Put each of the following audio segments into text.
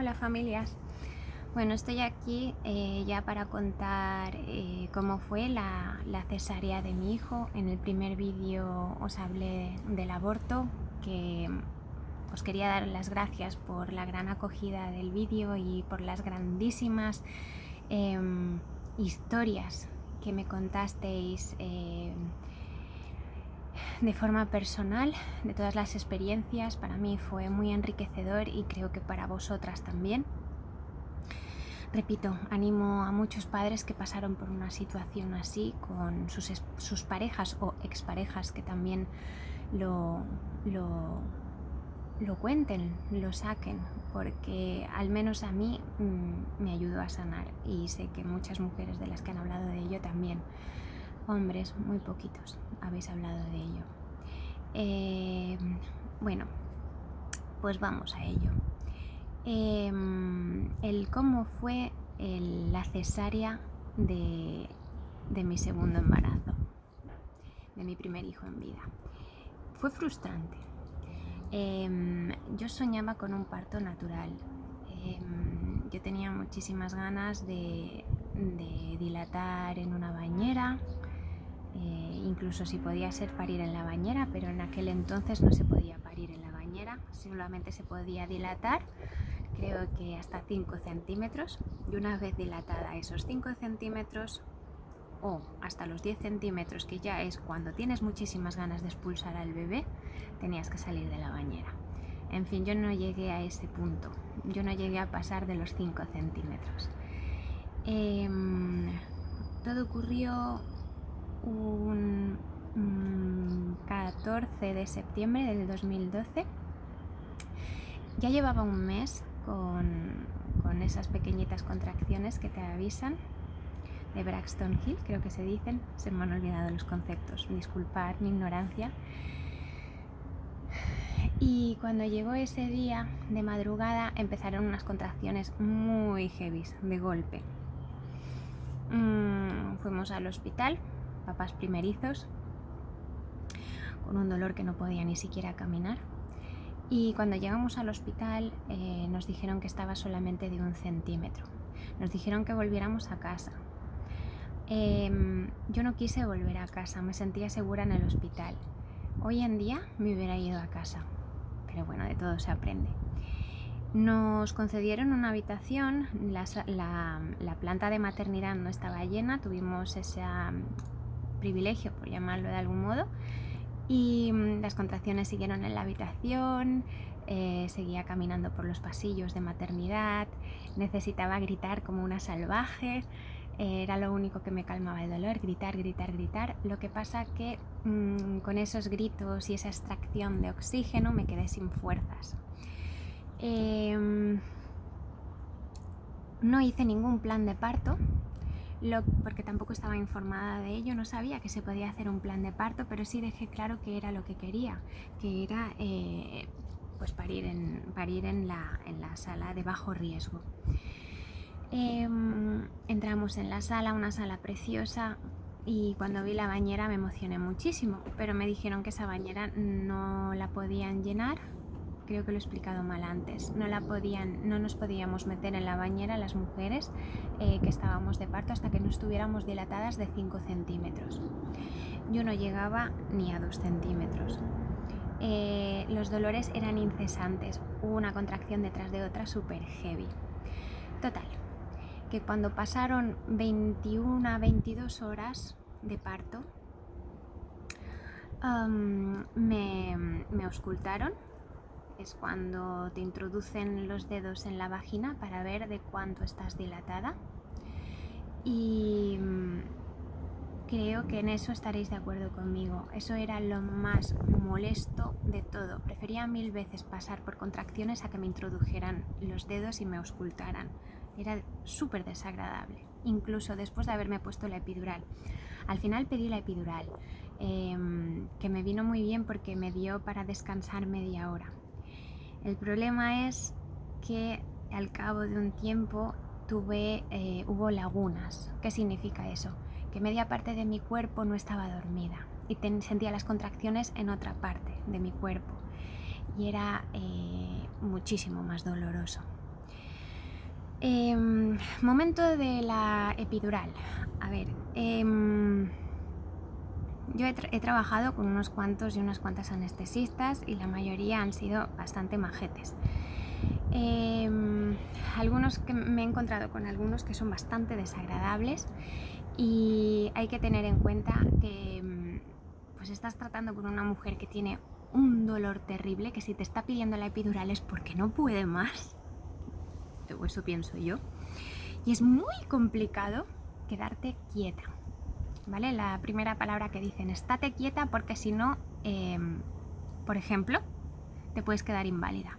Hola familias. Bueno, estoy aquí ya para contar cómo fue la cesárea de mi hijo. En el primer vídeo os hablé del aborto, que os quería dar las gracias por la gran acogida del vídeo y por las grandísimas historias que me contasteis de forma personal, de todas las experiencias. Para mí fue muy enriquecedor y creo que para vosotras también. Repito, animo a muchos padres que pasaron por una situación así con sus parejas o exparejas, que también lo cuenten, lo saquen, porque al menos a mí me ayudó a sanar, y sé que muchas mujeres de las que han hablado de ello también. Hombres, muy poquitos habéis hablado de ello. Bueno, pues vamos a ello. El cómo fue la cesárea de mi segundo embarazo, de mi primer hijo en vida. Fue frustrante. Yo soñaba con un parto natural. Yo tenía muchísimas ganas de dilatar en una bañera, incluso si podía ser parir en la bañera, pero en aquel entonces no se podía parir en la bañera, solamente se podía dilatar, creo que hasta 5 centímetros, y una vez dilatada esos 5 centímetros o hasta los 10 centímetros, que ya es cuando tienes muchísimas ganas de expulsar al bebé, tenías que salir de la bañera. En fin, yo no llegué a ese punto, yo no llegué a pasar de los 5 centímetros. Todo ocurrió un 14 de septiembre del 2012. Ya llevaba un mes con esas pequeñitas contracciones que te avisan, de Braxton Hill, creo que se dicen. Se me han olvidado los conceptos, disculpad mi ignorancia. Y cuando llegó ese día de madrugada empezaron unas contracciones muy heavy, de golpe. Fuimos al hospital, papás primerizos, con un dolor que no podía ni siquiera caminar. Y cuando llegamos al hospital nos dijeron que estaba solamente de 1 centímetro. Nos dijeron que volviéramos a casa. Yo no quise volver a casa, me sentía segura en el hospital. Hoy en día me hubiera ido a casa, pero bueno, de todo se aprende. Nos concedieron una habitación, la planta de maternidad no estaba llena, tuvimos ese privilegio, por llamarlo de algún modo, y las contracciones siguieron en la habitación. Seguía caminando por los pasillos de maternidad, necesitaba gritar como una salvaje. Era lo único que me calmaba el dolor, gritar, gritar, gritar. Lo que pasa que con esos gritos y esa extracción de oxígeno me quedé sin fuerzas. No hice ningún plan de parto, porque tampoco estaba informada de ello, no sabía que se podía hacer un plan de parto, pero sí dejé claro que era lo que quería, que era pues parir en la sala de bajo riesgo. Entramos en la sala, una sala preciosa, y cuando vi la bañera me emocioné muchísimo, pero me dijeron que esa bañera no la podían llenar. Creo que lo he explicado mal antes. No nos podíamos meter en la bañera las mujeres que estábamos de parto hasta que no estuviéramos dilatadas de 5 centímetros. Yo no llegaba ni a 2 centímetros. Los dolores eran incesantes, una contracción detrás de otra súper heavy. Total, que cuando pasaron 21 a 22 horas de parto, me auscultaron. Es cuando te introducen los dedos en la vagina para ver de cuánto estás dilatada, y creo que en eso estaréis de acuerdo conmigo. Eso era lo más molesto de todo. Prefería 1000 veces pasar por contracciones a que me introdujeran los dedos y me auscultaran. Era súper desagradable, incluso después de haberme puesto la epidural. Al final pedí la epidural, que me vino muy bien porque me dio para descansar media hora. El problema es que al cabo de un tiempo hubo lagunas. ¿Qué significa eso? Que media parte de mi cuerpo no estaba dormida y sentía las contracciones en otra parte de mi cuerpo, y era muchísimo más doloroso. Momento de la epidural. A ver, yo he trabajado con unos cuantos y unas cuantas anestesistas y la mayoría han sido bastante majetes. Algunos que me he encontrado con algunos que son bastante desagradables y hay que tener en cuenta que pues estás tratando con una mujer que tiene un dolor terrible, que si te está pidiendo la epidural es porque no puede más, o eso pienso yo, y es muy complicado quedarte quieta, ¿vale? La primera palabra que dicen, estate quieta porque si no, por ejemplo, te puedes quedar inválida.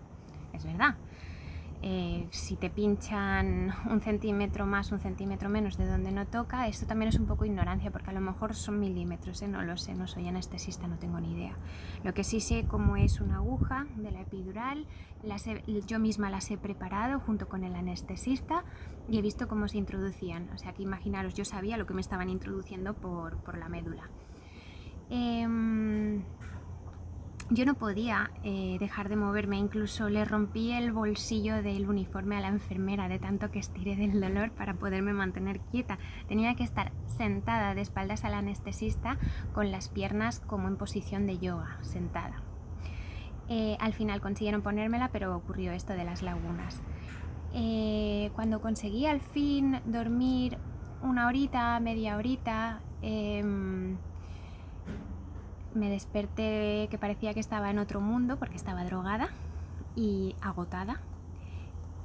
Es verdad. Si te pinchan 1 centímetro más, 1 centímetro menos de donde no toca, esto también es un poco ignorancia, porque a lo mejor son milímetros, no lo sé, no soy anestesista, no tengo ni idea. Lo que sí sé cómo es una aguja de la epidural, yo misma las he preparado junto con el anestesista y he visto cómo se introducían, o sea que imaginaros, yo sabía lo que me estaban introduciendo por la médula. Yo no podía dejar de moverme, incluso le rompí el bolsillo del uniforme a la enfermera de tanto que estiré del dolor para poderme mantener quieta. Tenía que estar sentada de espaldas al anestesista con las piernas como en posición de yoga, sentada. Al final consiguieron ponérmela, pero ocurrió esto de las lagunas. Cuando conseguí al fin dormir 1 horita, media horita, me desperté que parecía que estaba en otro mundo porque estaba drogada y agotada.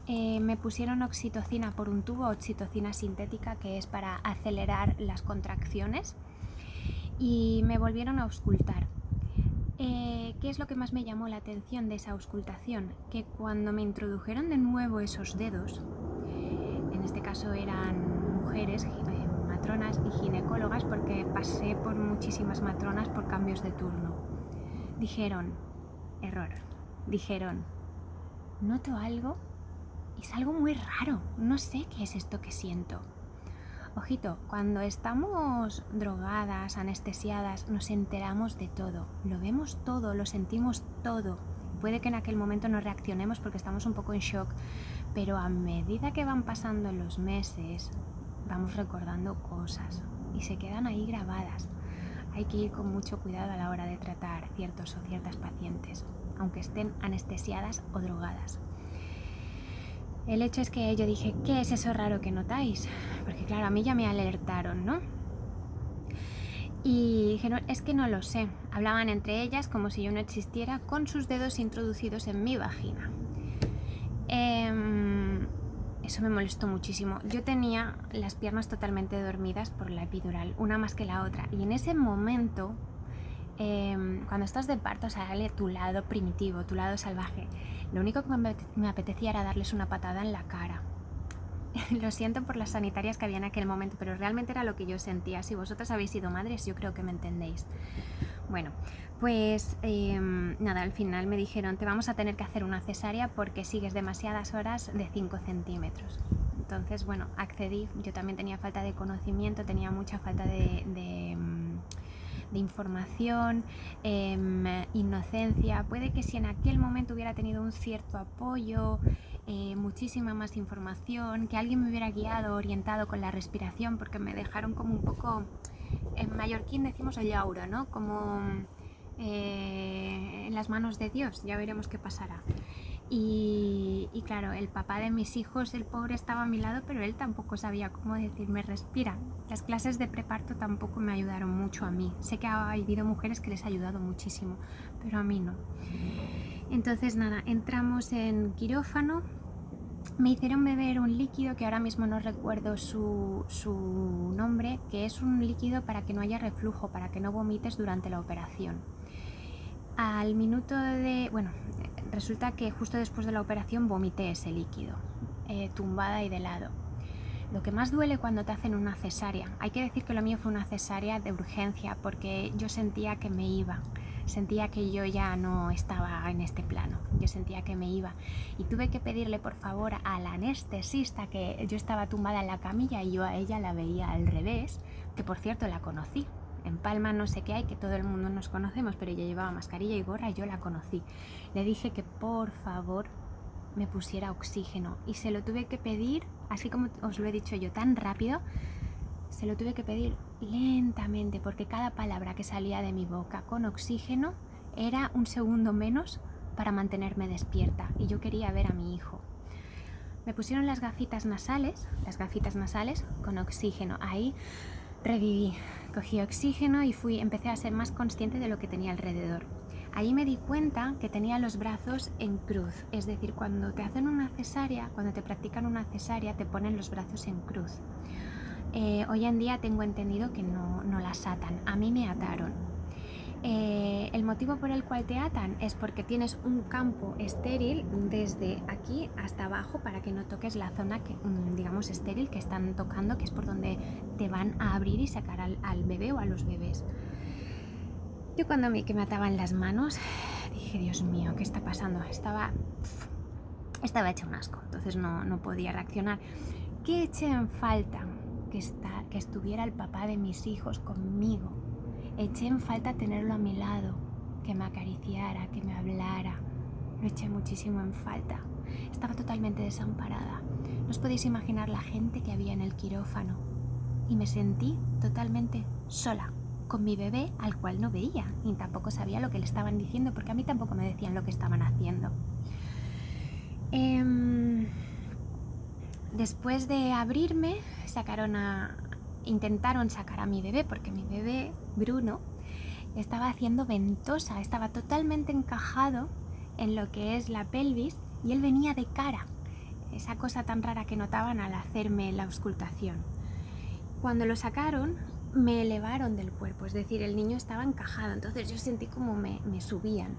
Me pusieron oxitocina por un tubo, oxitocina sintética, que es para acelerar las contracciones, y me volvieron a auscultar. ¿Qué es lo que más me llamó la atención de esa auscultación? Que cuando me introdujeron de nuevo esos dedos, en este caso eran mujeres, matronas y ginecólogas, porque pasé por muchísimas matronas por cambios de turno, dijeron, error, dijeron, noto algo y es algo muy raro, no sé qué es esto que siento. Ojito, cuando estamos drogadas, anestesiadas, nos enteramos de todo, lo vemos todo, lo sentimos todo. Puede que en aquel momento no reaccionemos porque estamos un poco en shock, pero a medida que van pasando los meses, vamos recordando cosas y se quedan ahí grabadas. Hay que ir con mucho cuidado a la hora de tratar ciertos o ciertas pacientes, aunque estén anestesiadas o drogadas. El hecho es que yo dije, ¿qué es eso raro que notáis? Porque claro, a mí ya me alertaron, ¿no? Y dijeron, es que no lo sé. Hablaban entre ellas como si yo no existiera, con sus dedos introducidos en mi vagina. Eso me molestó muchísimo. Yo tenía las piernas totalmente dormidas por la epidural, una más que la otra. Y en ese momento, cuando estás de parto, sale tu lado primitivo, tu lado salvaje. Lo único que me apetecía era darles una patada en la cara. Lo siento por las sanitarias que había en aquel momento, pero realmente era lo que yo sentía. Si vosotras habéis sido madres, yo creo que me entendéis. Bueno, pues nada, al final me dijeron, te vamos a tener que hacer una cesárea porque sigues demasiadas horas de 5 centímetros. Entonces, bueno, accedí. Yo también tenía falta de conocimiento, tenía mucha falta de información, inocencia. Puede que si en aquel momento hubiera tenido un cierto apoyo, muchísima más información, que alguien me hubiera guiado, orientado con la respiración, porque me dejaron como un poco, en mallorquín decimos ollaura, ¿no? Como en las manos de Dios, ya veremos qué pasará. Y claro, el papá de mis hijos, el pobre, estaba a mi lado, pero él tampoco sabía cómo decirme respira. Las clases de preparto tampoco me ayudaron mucho a mí. Sé que ha habido mujeres que les ha ayudado muchísimo, pero a mí no. Entonces nada, entramos en quirófano. Me hicieron beber un líquido que ahora mismo no recuerdo su nombre, que es un líquido para que no haya reflujo, para que no vomites durante la operación. Al minuto resulta que justo después de la operación vomité ese líquido, tumbada y de lado. Lo que más duele cuando te hacen una cesárea, hay que decir que lo mío fue una cesárea de urgencia porque yo sentía que me iba, sentía que yo ya no estaba en este plano, yo sentía que me iba y tuve que pedirle por favor a la anestesista, que yo estaba tumbada en la camilla y yo a ella la veía al revés, que por cierto la conocí. En Palma no sé qué hay, que todo el mundo nos conocemos, pero ella llevaba mascarilla y gorra y yo la conocí. Le dije que por favor me pusiera oxígeno y se lo tuve que pedir, así como os lo he dicho yo, tan rápido, se lo tuve que pedir lentamente porque cada palabra que salía de mi boca con oxígeno era un segundo menos para mantenerme despierta y yo quería ver a mi hijo. Me pusieron las gafitas nasales con oxígeno. Ahí reviví, cogí oxígeno y empecé a ser más consciente de lo que tenía alrededor. Ahí me di cuenta que tenía los brazos en cruz, es decir, cuando te hacen una cesárea, cuando te practican una cesárea, te ponen los brazos en cruz. Hoy en día tengo entendido que no las atan, a mí me ataron. El motivo por el cual te atan es porque tienes un campo estéril desde aquí hasta abajo para que no toques la zona que, digamos, estéril que están tocando, que es por donde te van a abrir y sacar al bebé o a los bebés. Yo cuando vi que me ataban las manos dije, Dios mío, ¿qué está pasando? Estaba hecha un asco, entonces no podía reaccionar. ¿Qué eché en falta? Que estuviera el papá de mis hijos conmigo. Eché en falta tenerlo a mi lado, que me acariciara, que me hablara. Lo eché muchísimo en falta. Estaba totalmente desamparada. No os podéis imaginar la gente que había en el quirófano. Y me sentí totalmente sola, con mi bebé al cual no veía, y tampoco sabía lo que le estaban diciendo, porque a mí tampoco me decían lo que estaban haciendo. Después de abrirme, intentaron sacar a mi bebé, porque mi bebé, Bruno, estaba haciendo ventosa, estaba totalmente encajado en lo que es la pelvis y él venía de cara, esa cosa tan rara que notaban al hacerme la auscultación. Cuando lo sacaron, me elevaron del cuerpo, es decir, el niño estaba encajado, entonces yo sentí como me subían,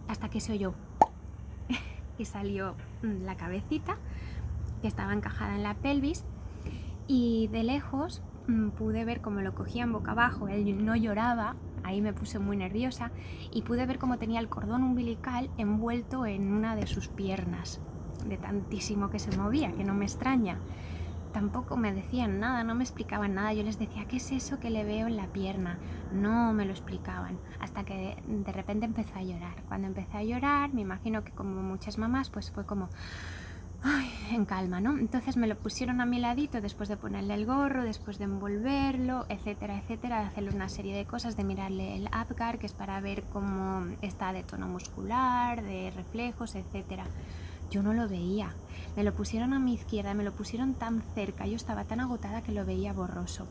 hasta que se oyó y salió la cabecita que estaba encajada en la pelvis y de lejos pude ver cómo lo cogían boca abajo, él no lloraba, ahí me puse muy nerviosa y pude ver cómo tenía el cordón umbilical envuelto en una de sus piernas, de tantísimo que se movía, que no me extraña. Tampoco me decían nada, no me explicaban nada, yo les decía, ¿qué es eso que le veo en la pierna? No me lo explicaban, hasta que de repente empezó a llorar. Cuando empecé a llorar, me imagino que como muchas mamás, pues fue como... en calma, ¿no? Entonces me lo pusieron a mi ladito después de ponerle el gorro, después de envolverlo, etcétera, etcétera, de hacerle una serie de cosas, de mirarle el Apgar, que es para ver cómo está de tono muscular, de reflejos, etcétera. Yo no lo veía. Me lo pusieron a mi izquierda, me lo pusieron tan cerca, yo estaba tan agotada que lo veía borroso.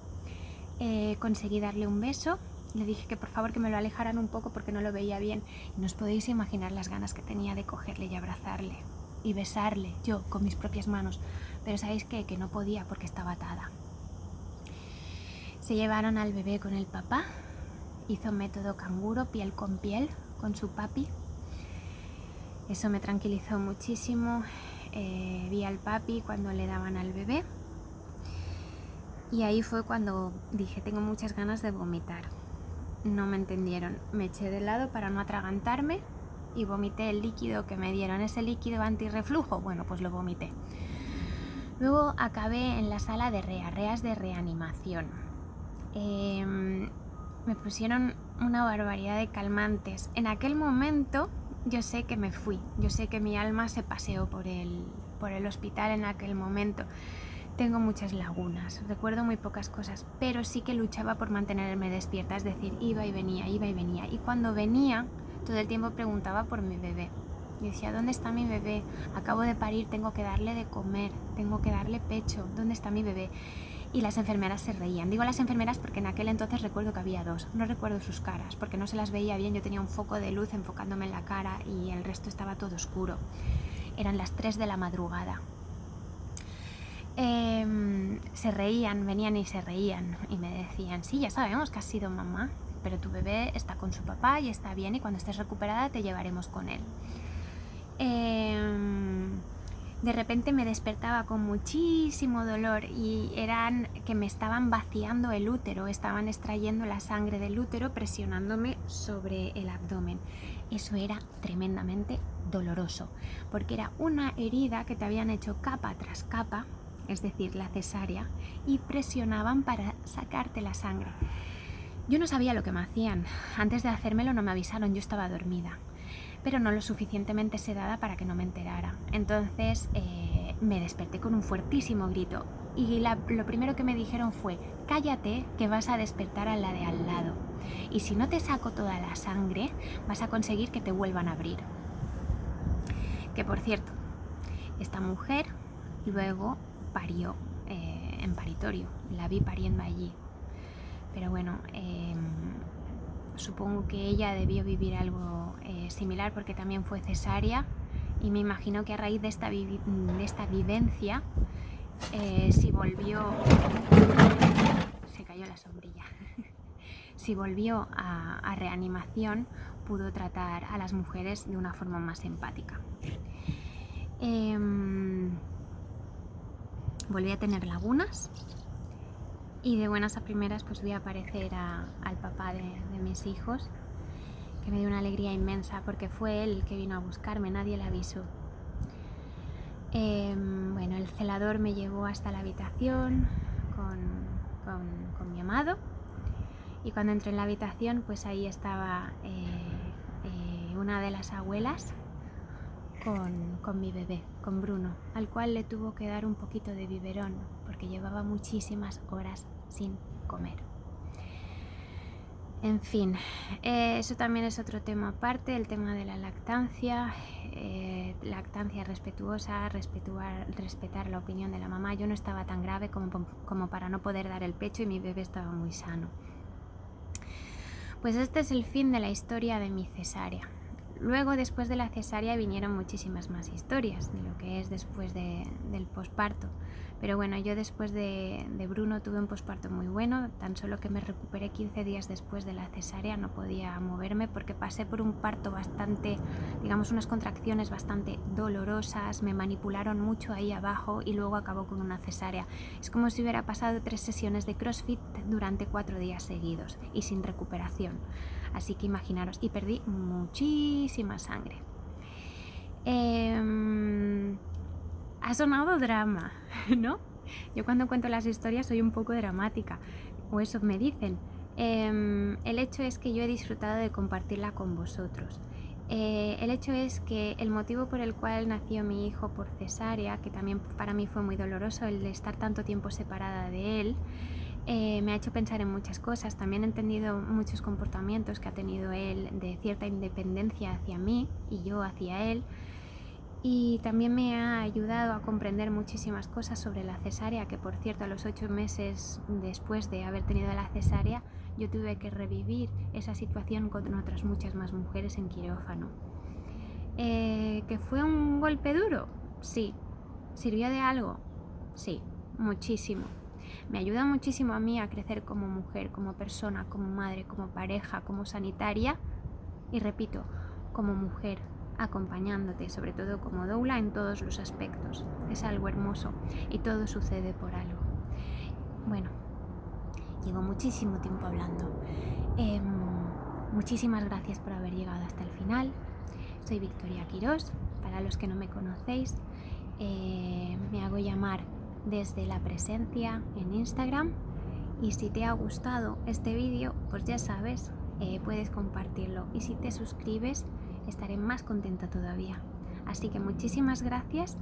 Conseguí darle un beso, le dije que por favor que me lo alejaran un poco porque no lo veía bien. Y no os podéis imaginar las ganas que tenía de cogerle y abrazarle y besarle yo con mis propias manos, pero ¿sabéis qué? Que no podía porque estaba atada. Se llevaron al bebé con el papá, hizo método canguro, piel con piel, con su papi. Eso me tranquilizó muchísimo. Vi al papi cuando le daban al bebé y ahí fue cuando dije, tengo muchas ganas de vomitar. No me entendieron, me eché de lado para no atragantarme y vomité el líquido que me dieron, ese líquido antirreflujo, bueno, pues lo vomité. Luego acabé en la sala de reas de reanimación. Me pusieron una barbaridad de calmantes. En aquel momento yo sé que me fui, yo sé que mi alma se paseó por el hospital en aquel momento. Tengo muchas lagunas, recuerdo muy pocas cosas, pero sí que luchaba por mantenerme despierta, es decir, iba y venía. Y cuando venía, todo el tiempo preguntaba por mi bebé. Y decía, ¿dónde está mi bebé? Acabo de parir, tengo que darle de comer, tengo que darle pecho, ¿dónde está mi bebé? Y las enfermeras se reían. Digo las enfermeras porque en aquel entonces recuerdo que había dos. No recuerdo sus caras porque no se las veía bien. Yo tenía un foco de luz enfocándome en la cara y el resto estaba todo oscuro. Eran las 3 de la madrugada. Se reían, venían y se reían y me decían, sí, ya sabemos que has sido mamá, pero tu bebé está con su papá y está bien y cuando estés recuperada te llevaremos con él. De repente me despertaba con muchísimo dolor y eran que me estaban vaciando el útero, estaban extrayendo la sangre del útero presionándome sobre el abdomen. Eso era tremendamente doloroso porque era una herida que te habían hecho capa tras capa, es decir, la cesárea, y presionaban para sacarte la sangre. Yo no sabía lo que me hacían. Antes de hacérmelo no me avisaron, yo estaba dormida. pero no lo suficientemente sedada para que no me enterara. Entonces me desperté con un fuertísimo grito y lo primero que me dijeron fue: cállate, que vas a despertar a la de al lado, y si no te saco toda la sangre vas a conseguir que te vuelvan a abrir. Que por cierto, esta mujer luego parió en paritorio, la vi pariendo allí, pero bueno, supongo que ella debió vivir algo similar porque también fue cesárea, y me imagino que a raíz de esta vivencia, si volvió... Se cayó la sombrilla. Si volvió a reanimación, pudo tratar a las mujeres de una forma más empática. Volví a tener lagunas y de buenas a primeras pues vi aparecer al papá de mis hijos, que me dio una alegría inmensa porque fue él el que vino a buscarme, nadie le avisó. Bueno, el celador me llevó hasta la habitación con mi amado, y cuando entré en la habitación pues ahí estaba una de las abuelas con mi bebé, con Bruno, al cual le tuvo que dar un poquito de biberón porque llevaba muchísimas horas sin comer. En fin, eso también es otro tema aparte, el tema de la lactancia, lactancia respetuosa, respetar la opinión de la mamá. Yo no estaba tan grave como para no poder dar el pecho y mi bebé estaba muy sano. Pues este es el fin de la historia de mi cesárea. Luego, después de la cesárea, vinieron muchísimas más historias de lo que es después del posparto. Pero bueno, yo después de Bruno tuve un posparto muy bueno, tan solo que me recuperé 15 días después de la cesárea, no podía moverme porque pasé por un parto bastante, digamos, unas contracciones bastante dolorosas, me manipularon mucho ahí abajo y luego acabó con una cesárea. Es como si hubiera pasado 3 sesiones de CrossFit durante 4 días seguidos y sin recuperación. Así que imaginaros, y perdí muchísima sangre. Ha sonado drama, ¿no? Yo cuando cuento las historias soy un poco dramática, o eso me dicen. El hecho es que yo he disfrutado de compartirla con vosotros. El hecho es que el motivo por el cual nació mi hijo por cesárea, que también para mí fue muy doloroso el de estar tanto tiempo separada de él, me ha hecho pensar en muchas cosas. También he entendido muchos comportamientos que ha tenido él de cierta independencia hacia mí y yo hacia él. Y también me ha ayudado a comprender muchísimas cosas sobre la cesárea, que por cierto a los 8 meses después de haber tenido la cesárea yo tuve que revivir esa situación con otras muchas más mujeres en quirófano. ¿Que fue un golpe duro? Sí. ¿Sirvió de algo? Sí, muchísimo. Me ayuda muchísimo a mí a crecer como mujer, como persona, como madre, como pareja, como sanitaria y repito, como mujer, acompañándote, sobre todo como doula en todos los aspectos. Es algo hermoso y todo sucede por algo. Bueno, llevo muchísimo tiempo hablando. Muchísimas gracias por haber llegado hasta el final. Soy Victoria Quirós, para los que no me conocéis. Me hago llamar Desde la Presencia en Instagram, y si te ha gustado este vídeo pues ya sabes, puedes compartirlo, y si te suscribes estaré más contenta todavía. Así que muchísimas gracias,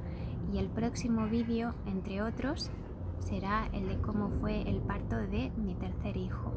y el próximo vídeo, entre otros, será el de cómo fue el parto de mi tercer hijo.